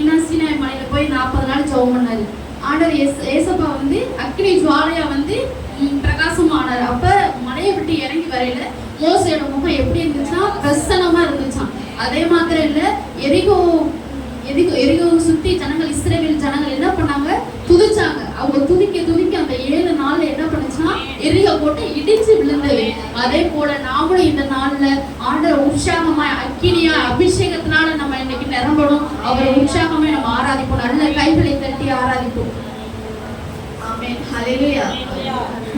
பாத்தீங்கன்னா சீனாய் மலையில போய் 40 நாள் ஜெபம் பண்ணாரு. ஆண்டவர் ஏசப்பா வந்து அக்னி ஜுவாலையா வந்து பிரகாசமானார். அப்ப மலையை விட்டு இறங்கி வரையில மோசையோட முகம் எப்படி இருந்துச்சுன்னா பிரசன்னமா இருந்துச்சான். அதே மாத்திரம் இல்ல, எரிகோ சுத்தி ஜனங்கள், இஸ்ரவேல் ஜனங்கள் என்ன பண்ணாங்க, துதிச்சாங்க. அவங்க துதிக்க அந்த 7 நாள்ல என்ன பண்ணுச்சுன்னா எரிகோ போட்டு இடிச்சு விழுந்தது. அதே போல நாமளும் இந்த நாள்ல ஆண்டவர் உற்சாகமா அக்கினியா அபிஷேகத்தினால நம்ம இன்னைக்கு நிரம்பணும். அவரை உற்சாகமா நம்ம ஆராதிப்போம். நல்ல கைகளை தட்டி ஆராதிப்போம். ஆமென், ஹல்லேலூயா.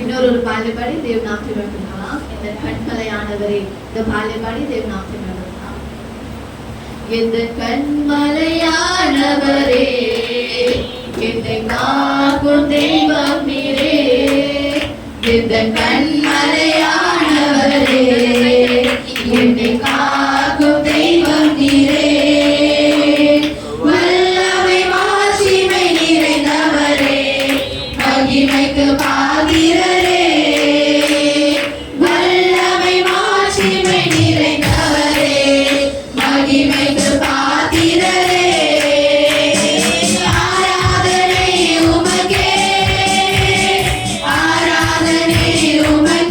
இன்னொரு பாடல்பாடி தேவ நாமத்தை வணங்கலாம். இந்த கண்மலையானவரே, இந்த பாடல்பாடி தேவ நாமத்தை வணங்கலாம். இந்த கண்மலையானவரே, என்னை காக்கும் தெய்வம் நீரே. இந்த கண்மலையானவரே, என்னை காக்கும் தெய்வம் நீரே. வல்லமை மாட்சிமை நிறைந்தவரே, மகிமைக்கு பாத்திரரே. வல்லமை மாட்சிமை நிறைந்தவரே, மகிமைக்கு பாத்திரரே. ஆராதனை உமக்கே, ஆராதனை உமக்கே.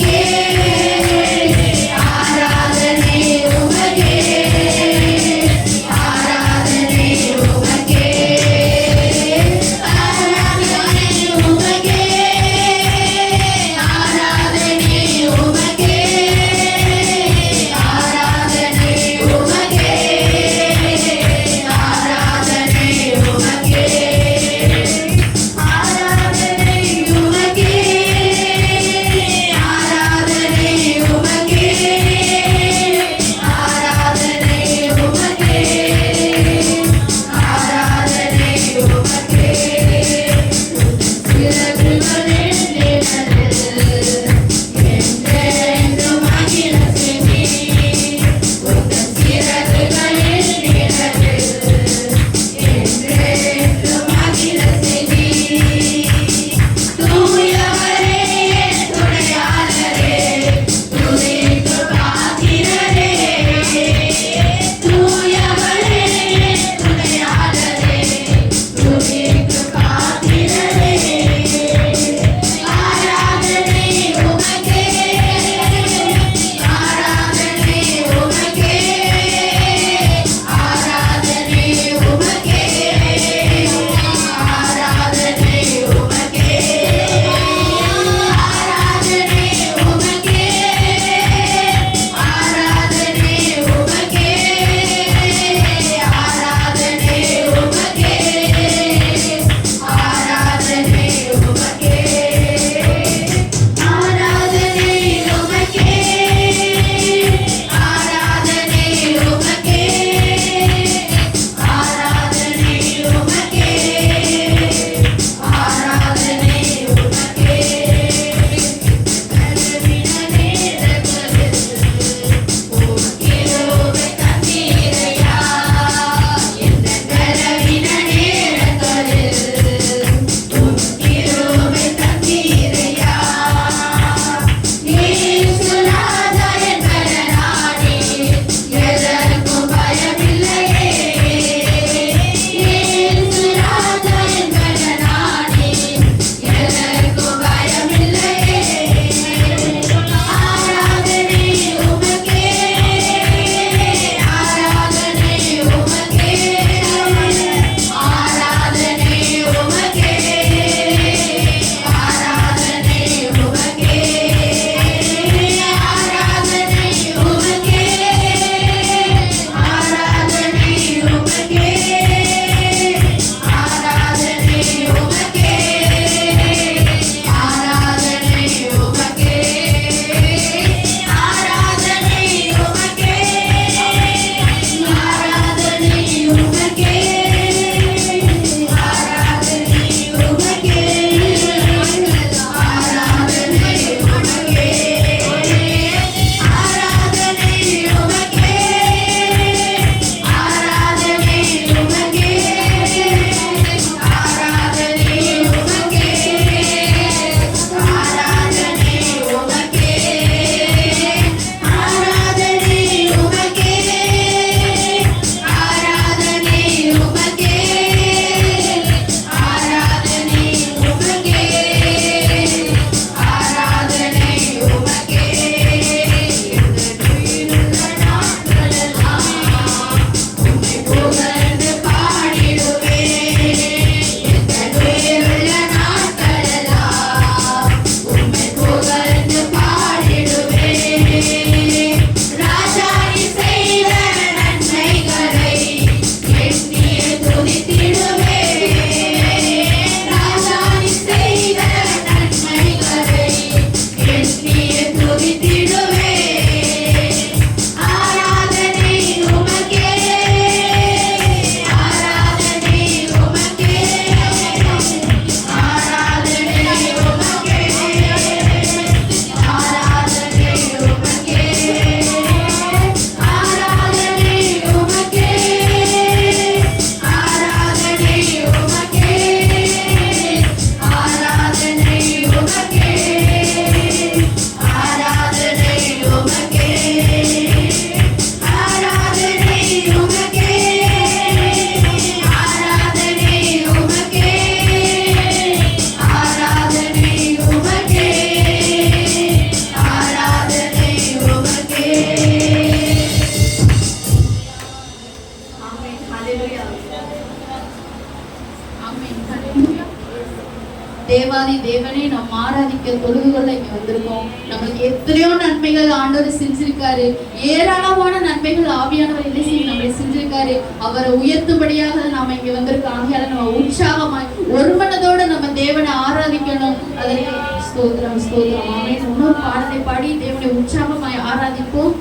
தேவாதி தேவனை நாம் ஆராதிக்க தொழுகுகள்ல இங்க வந்திருக்கோம். நம்மளுக்கு எத்தனையோ நன்மைகள் ஆண்டவர் செஞ்சிருக்காரு. ஏராளமான நன்மைகள் ஆவியானவர் என்ன செய்ய நம்மளை செஞ்சிருக்காரு. அவரை உயர்த்தும்படியாக நாம இங்க வந்திருக்கோம். ஆகையால நம்ம உற்சாகமாய் ஒரு மனதோட நம்ம தேவனை ஆராதிக்கணும். அதற்கு ஸ்தோத்திரம் ஸ்தோத்திரம். ஆமென். இன்னொரு பாடலை பாடி தேவனை உற்சாகமாய் ஆராதிப்போம்.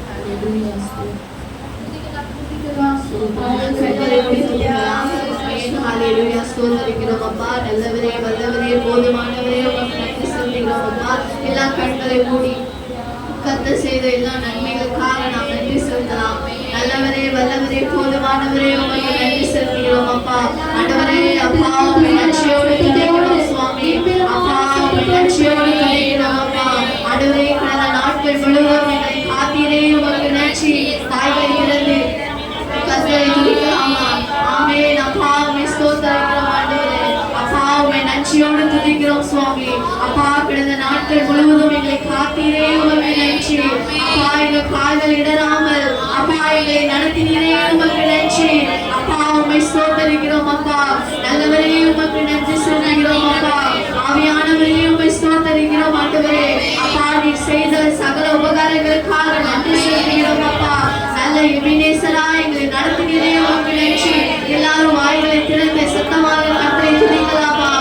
ஹalleluya. ஹalleluya. ஸ்தோத்திரிக்கிறோம் அப்பா. நல்லவரே வல்லவரே போதுமானவரே உமக்கு நன்றி செலுத்துகிறோம் அப்பா. எல்லா கண்களை மூடி கர்த்தர் செய்த எல்லா நன்மைகளுக்காக நாம் நன்றி செலுத்தலாம். நல்லவரே வல்லவரே போதுமானவரே உமக்கு நன்றி செலுத்துகிறோம் அப்பா. ஆண்டவரே அப்பா உம்மை நன்றியோடு துதிக்கிறோம் சுவாமி. அப்பா உம்மை நன்றியோடு துதிக்கிறோம் அப்பா. ஆண்டவரே கடந்த நாட்கள் முழுவதும் எங்களை காத்தீரே உமக்கு நன்றி. தாய்களை திறந்து கர்த்தரை துதிக்கலாமா? ஆமென். அப்பா உம்மை ஸ்தோத்திரிக்கிறோம் ஆண்டவரே. அப்பா உம்மை நன்றியோடு துதிக்கிறோம் சுவாமி. அப்பா கடந்த நாட்கள் முழுவதும் எங்களை காத்தீரே உமக்கு நன்றி. அப்பா எங்கள் கால்கள் இடராமல் அப்பா எங்களை நடத்தினீரே உமக்கு நன்றி. அப்பா உம்மை ஸ்தோத்திரிக்கிறோம் அப்பா. நல்லவரே உமக்கு நன்றி செலுத்துகிறோம் அப்பா. ஆவியானவரே உம்மை ஸ்தோத்திரிக்கிறோம் ஆண்டவரே. அப்பா நீர் செய்த சகல உபகாரங்களுக்காக நன்றி செலுத்துகிறோம் அப்பா. நல்ல எபினேசரா எங்களை நடத்தினீரே உமக்கு நன்றி. எல்லாரும் வாய்களை திறந்து சத்தமாக கர்த்தரை துதிக்கலாமா?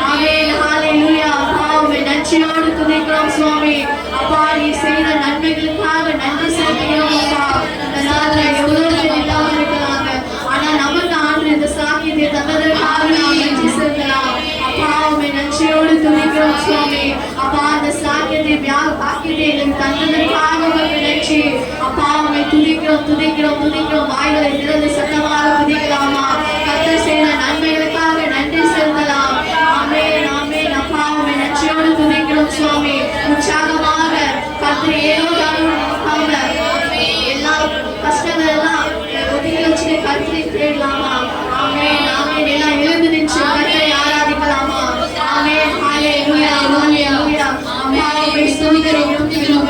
ஆமென். ஹalleluya. அப்பா உம்மை நன்றியோடு துதிக்கிறோம் சுவாமி. அப்பா நீர் செய்த நன்மைகளுக்காக நன்றி செலுத்துகிறோம் அப்பா. இந்த நாள்ல எவ்வளவு பேர் இல்லாம இருக்கலாங்க. ஆனா நமக்கு ஆண்டு இந்த சாக்கியத்தை தந்ததற்காக நாம் நன்றி செலுத்தலாம். அப்பா உம்மை நன்றியோடு துதிக்கிறோம் சுவாமி. அப்பா அந்த சாக்கியத்தை பாக்கியத்தை எங்களுக்கு தந்ததற்காக உமக்கு நன்றி. அப்பா உம்மை துதிக்கிறோம் துதிக்கிறோம் துதிக்கிறோம். வாய்களை திறந்து சத்தமாக துதிக்கலாமா? கர்த்தர் செய்த நன்மைகளுக்காக நன்றி செலுத்தலாம். ஆமென் ஆமென். அப்பா உம்மை நன்றியோடு துதிக்கிறோம் சுவாமி. உற்சாகமாக கர்த்தர் ஏதோ எல்லா கஷ்டங்கள் எல்லாம் ஒதுக்கி வச்சு கர்த்தரை தேடலாமா? ஆமென் ஆமென். எல்லாம் எழுந்து நின்று கர்த்தரை ஆராதிக்கலாமா? ஆமென். ஹalleluya ஹalleluya. அப்பா உம்மை ஸ்தோத்திரிக்கிறோம் துதிக்கிறோம்.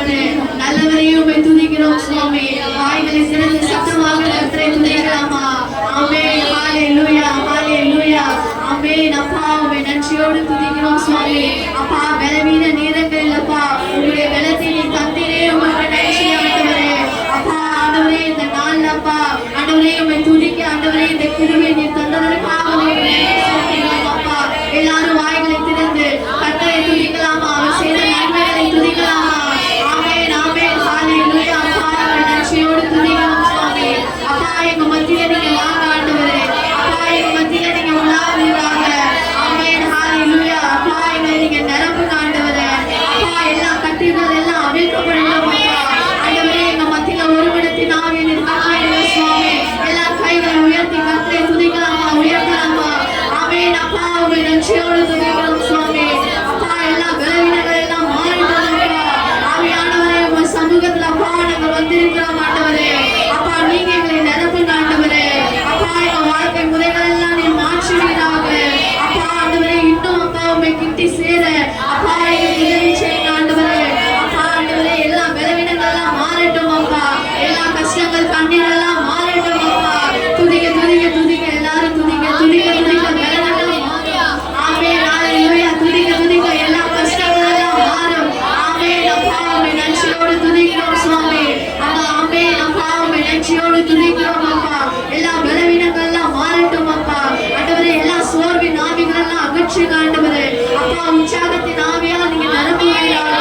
நல்லவரே உம்மை துதிக்கிறோம் சுவாமி. வாய்களை திறந்து சத்தமாக கர்த்தரை துதிக்கலாமா? ஆமென். ஹalleluya ஹalleluya. ஆமென். அப்பா உம்மை நன்றியோடு துதிக்கிறோம் சுவாமி. அப்பா பலவீன நேரங்களில் அப்பா உங்களுடைய பலத்தை நீ தந்தீரே உமக்கு நன்றி ஆண்டவரே. அப்பா ஆண்டவரே இந்த நாள்ல அப்பா ஆண்டவரே உம்மை துதிக்க ஆண்டவரே இந்த கிருபையை நீ தந்ததற்காக உமக்கு நன்றி செலுத்துகிறோம் அப்பா. எல்லாரும் வாய்களை திறந்து கர்த்தரை துதிக்கலாமா? அவர் செய்த நன்மைகளை துதிக்கலாமா? ஆமென் ஆமென். ஹalleluya. அப்பா உம்மை நன்றியோடு துதிக்கிறோம் சுவாமி. அப்பா எங்க மத்தியில நீங்க வாங்க ஆண்டவரே. அப்பா எங்க மத்தியில நீங்க உலாவுவீராக. ஆமென் ஹalleluya. அப்பா எங்களை நீங்க நிரப்புங்க ஆண்டவரே. அப்பா எல்லா கட்டுகள் எல்லாம் அவிழ்க்கப்படணும் அப்பா. ஆண்டவரே எங்க மத்தியில ஒருமிடத்தின் ஆவியை நீர் காண்கிறீங்க சுவாமி. எல்லா கைகளை உயர்த்தி கர்த்தரை துதிக்கலாமா? உயர்த்தலாமா? ஆமென். அப்பா உம்மை நன்றியோடு துதிக்கிறோம் சுவாமி. அப்பா எல்லா பலவீனங்கள் எல்லாம் மாறிட்டோம் அப்பா. ஆவியானவரே உங்க சமூகத்துல அப்பா நாங்கள் வந்திருக்கிறோம் ஆண்டவரே. அப்பா நீங்க எங்களை நிரப்புங்க ஆண்டவரே. அப்பா எங்க வாழ்க்கை முறைகள் எல்லாம் நீ மாற்றுவீராக. அப்பா ஆண்டவரே இன்னும் அப்பா உம்மை கிட்டி சேர அப்பா எங்களுக்கு உதவி செய்யுங்க ஆண்டவரே. அப்பா ஆண்டவரே எல்லா பலவீனங்கள் எல்லாம் மாறட்டும் அப்பா. எல்லா கஷ்டங்கள் கண்ணீர் எல்லாம் மாறட்டும் அப்பா. துதிக்க துதிக்க துதிக்க எல்லாரும் துதிக்க துதிக்க துதிக்க பலவீனங்கள் மாறும். ஆமென் ஹalleluya. துதிக்க துதிக்க எல்லா கஷ்டங்கள் எல்லாம் மாறும். ஆமென். அப்பா உம்மை நன்றியோடு துதிக்கிறோம் சுவாமி. அப்பா ஆமென். அப்பா உம்மை நன்றியோடு துதிக்கிறோம் அப்பா. எல்லா பலவீனங்கள் எல்லாம் மாறட்டும் அப்பா. ஆண்டவரே எல்லா சோர்வின் ஆவிகள் எல்லாம் அகற்றுங்க ஆண்டவரே. அப்பா உற்சாகத்தின் ஆவியால் நீங்க நிரப்புவீராக.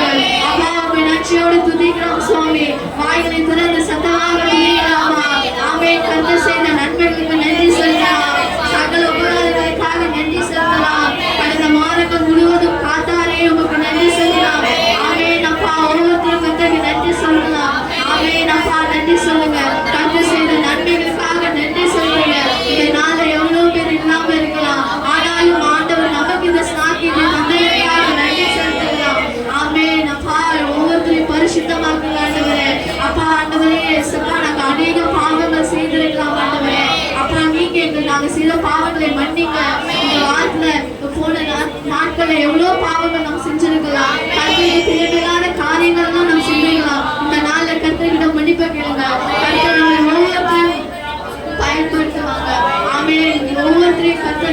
அப்பா உம்மை நன்றியோடு துதிக்கிறோம் சுவாமி. வாய்களை திறந்து சத்தமாக துதிக்கலாமா? ஆமென். கர்த்தர் செய்த நன்மைகளுக்கு நன்றி செலுத்தலாம். சகல உபகாரங்களுக்காக நன்றி செலுத்தலாம். கடந்த மாதங்கள் முழுவதும் காத்தாரே உமக்கு நன்றி செலுத்தலாம். ஆமென். அப்பா ஒவ்வொருத்தரும் கர்த்தருக்கு நன்றி சொல்லலாம். ஆமென். அப்பா நன்றி சொல்லுங்க. கர்த்தர் செய்த நன்மைகளுக்காக நன்றி சொல்லுங்க. இந்த நாள்ல எவ்வளவு பேர் இல்லாம இருக்கலாம். ஆனாலும் ஆண்டவர் நமக்கு இந்த சாக்கியத்தை தந்ததற்காக நன்றி செலுத்தலாம். ஆமென். அப்பா ஒவ்வொருத்தரையும் பரிசுத்தமாக்குங்க ஆண்டவரே. அப்பா ஆண்டவரே சப்பா நாங்க அநேக பாவங்கள் செய்திருக்கலாம் ஆண்டவரே. அப்பா நீங்க நாங்க செய்த பாவங்களை மன்னிங்க. இந்த வாரத்துல போன நாட்கள்ல எவ்வளவு பாவங்கள் நாம் செஞ்சிருக்கலாம். கர்த்தருக்கு தேவையான காரியங்கள்லாம் நாம் செஞ்சிருக்கலாம். இந்த நாள்ல கர்த்தர்கிட்ட மன்னிப்பை கேளுங்க. கர்த்தர் நம்மளை ஒவ்வொருத்தரையும் பயன்படுத்துவாங்க. ஆமென். ஒவ்வொருத்தரையும் கர்த்தர்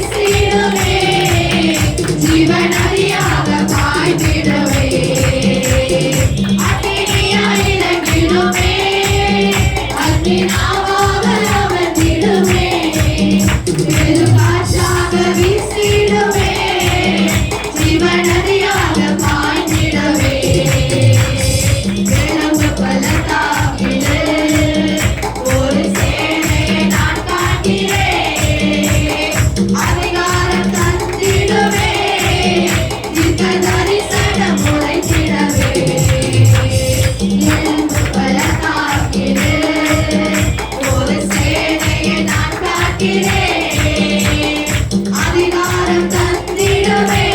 வீசிடுமே ஜீவநதியாக பாய்ந்திடவே அக்கினியாய் இறங்கிடுமே அக்கினாவாக அமர்ந்திடுமே பெருங்காற்றாக வீசிடுமே ஜீவநதியாக பாய்ந்திடவே விளங்கு பள்ளத்தாக்கிலே ஒரு சேனையை நான் காண்கிறேன் அதிகாரம் தந்திடுவே தீர்க்க தரிசனம் உரைத்திடவே விளங்கு பள்ளத்தாக்கிலே ஒரு சேனையை நான் காண்கிறேன் அதிகாரம் தந்திடுவே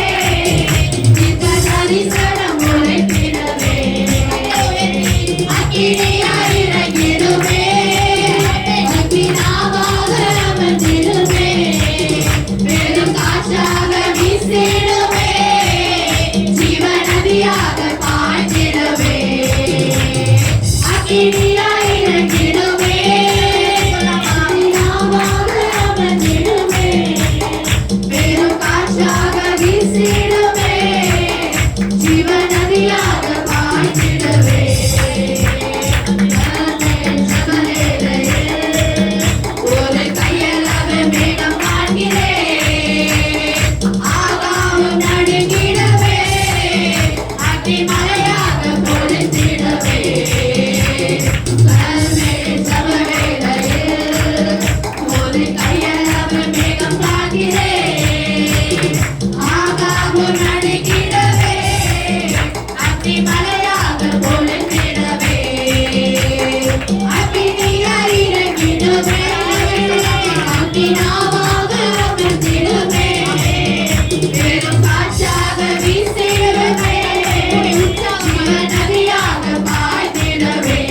தீர்க்க தரிசனம் உரைத்திடவே அக்கினியாய் இறங்கிடுமே அக்கினாவாக அமர்ந்திடுமே பெருங்காற்றாக வீசிடுமே ஜீவநதியாக பாய்ந்திடுமே அக்கினியாய் இறங்கிடுமே அக்கினாவாக அமர்ந்திடுமே பெருங்காற்றாக வீசிடுமே ஜீவநதியாக பாய்ந்திடவே ஒரு கையளவு மேகம் காண்கிறேன் ஆகாவும் நடுங்கிடவே அக்னி மழையாக பொழிந்திடவே ஒரு கையளவு மேகம் காண்கிறேன் ஆகாவும் நடுங்கிடவே அக்னி மழையாக பொழிந்திடவே அக்கினியாய் இறங்கிடுமே அக்கினாவாக அமர்ந்திடுமே பெருங்காற்றாக வீசிடுமே ஜீவநதியாக பாய்ந்திடவே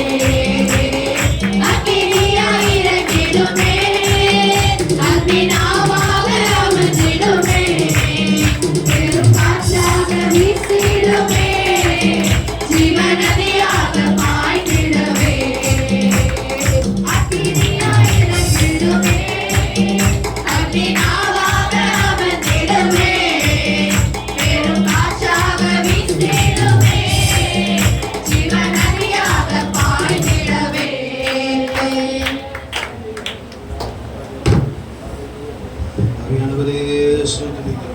அக்கினியாய் இறங்கிடுமே அக்கினாவாக அமர்ந்திடுமே பெருங்காற்றாக வீசிடுமே ஜீவநதியாக பாய்ந்திடவே அக்கினியாய் இறங்கிடுமே அக்கினாவாக அமர்ந்திடுமே பெருங்காற்றாக வீசிடுமே ஜீவநதியாக பாய்ந்திடவே அருமையானவரே, ஸ்தோத்திரிக்கிறோம்.